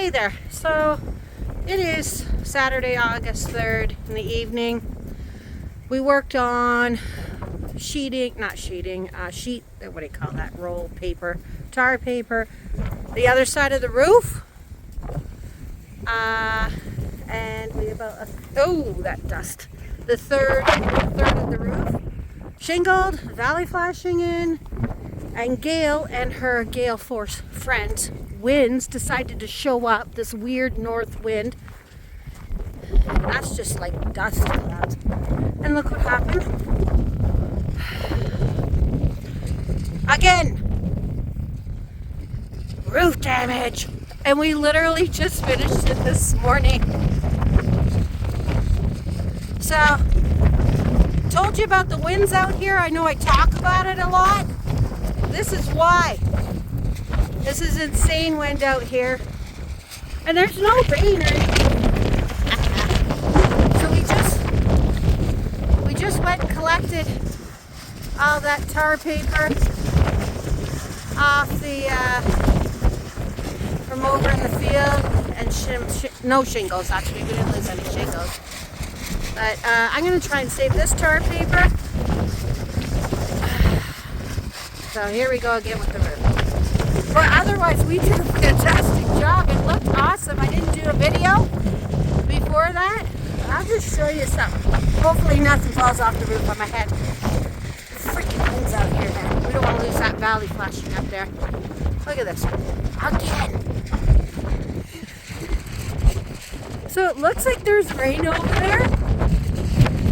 Hey there. So it is Saturday, August 3rd in the evening. We worked on sheet, what do you call that? Roll paper, tar paper. The other side of the roof. And we about, that dust. The third of the roof. Shingled, valley flashing in, and Gail and her Gale Force friends, winds, decided to show up, this weird north wind. That's just like dust clouds. And look what happened. Again, roof damage. And we literally just finished it this morning. So, told you about the winds out here. I know I talk about it a lot. This is why. This is insane wind out here. And there's no rain or anything. So we just went and collected all that tar paper off from over in the field, and no shingles, actually. We didn't lose any shingles. But I'm going to try and save this tar paper. So here we go again with the roof. But otherwise, we did a fantastic job. It looked awesome. I didn't do a video before that. I'll just show you something. Hopefully nothing falls off the roof on my head. Freaking winds out here, man. We don't want to lose that valley flashing up there. Look at this. Again. So it looks like there's rain over there.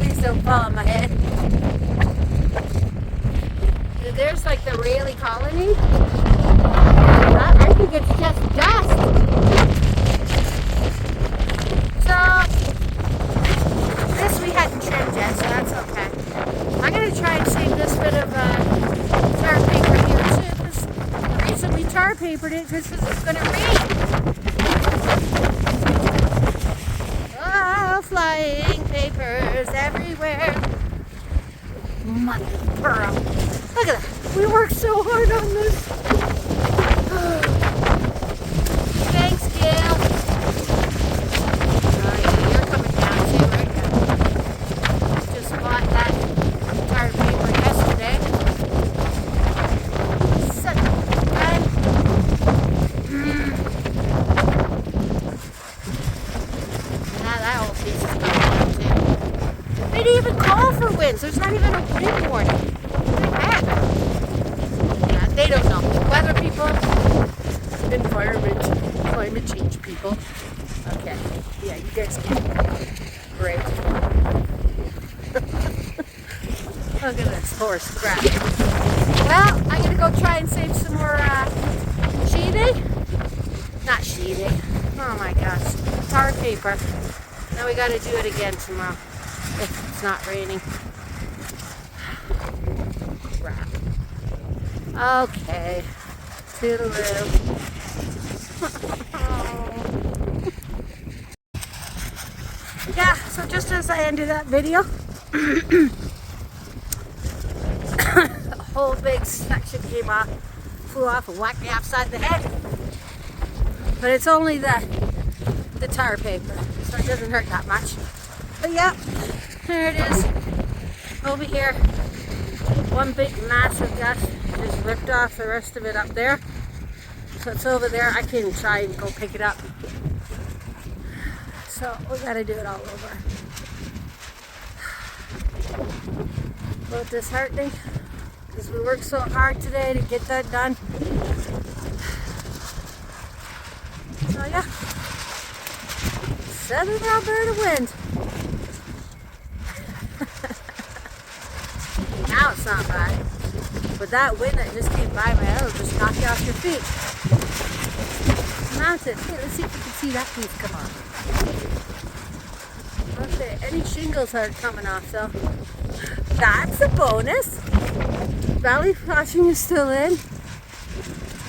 Please don't fall on my head. There's like the Rayleigh colony. I think it's just dust. So this we hadn't trimmed yet, so that's okay. I'm gonna try and save this bit of tar paper here too. Because the reason we tar papered it is because it's gonna rain. Oh, flying papers everywhere. Mother of pearl. Look at that. We worked so hard on this. Thanks, Gail. Oh, yeah, you're coming down too, right now. Just bought that tar paper yesterday. Son of a gun. Now that whole piece is going down too. They didn't even call for winds. There's not even a wind warning. They don't know. Weather people, environment, climate change people. Okay. Yeah, you guys get it. Great. Look at this horse crap. Well, I'm going to go try and save some more sheeting. Not sheeting. Oh my gosh. Tar paper. Now we got to do it again tomorrow. If it's not raining. Crap. Okay, toodaloo. Yeah, so just as I ended that video, a whole big section came off, flew off and whacked me upside the head. But it's only the tar paper, so it doesn't hurt that much. But yeah, there it is. Over here, one big massive gust. Just ripped off the rest of it up there. So it's over there. I can try and go pick it up. So we gotta do it all over. A little disheartening because we worked so hard today to get that done. So yeah. Southern Alberta wind. Now it's not bad. But that wind that just came by my head will just knock you off your feet. Mountain. Hey, let's see if we can see that piece come off. Okay, any shingles aren't coming off, so that's a bonus. Valley flashing is still in.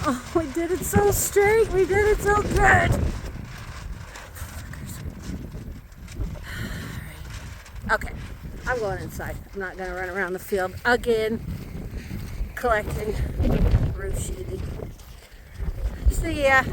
Oh, we did it so straight. We did it so good. Okay, I'm going inside. I'm not going to run around the field again. Collecting roof sheeting. So yeah,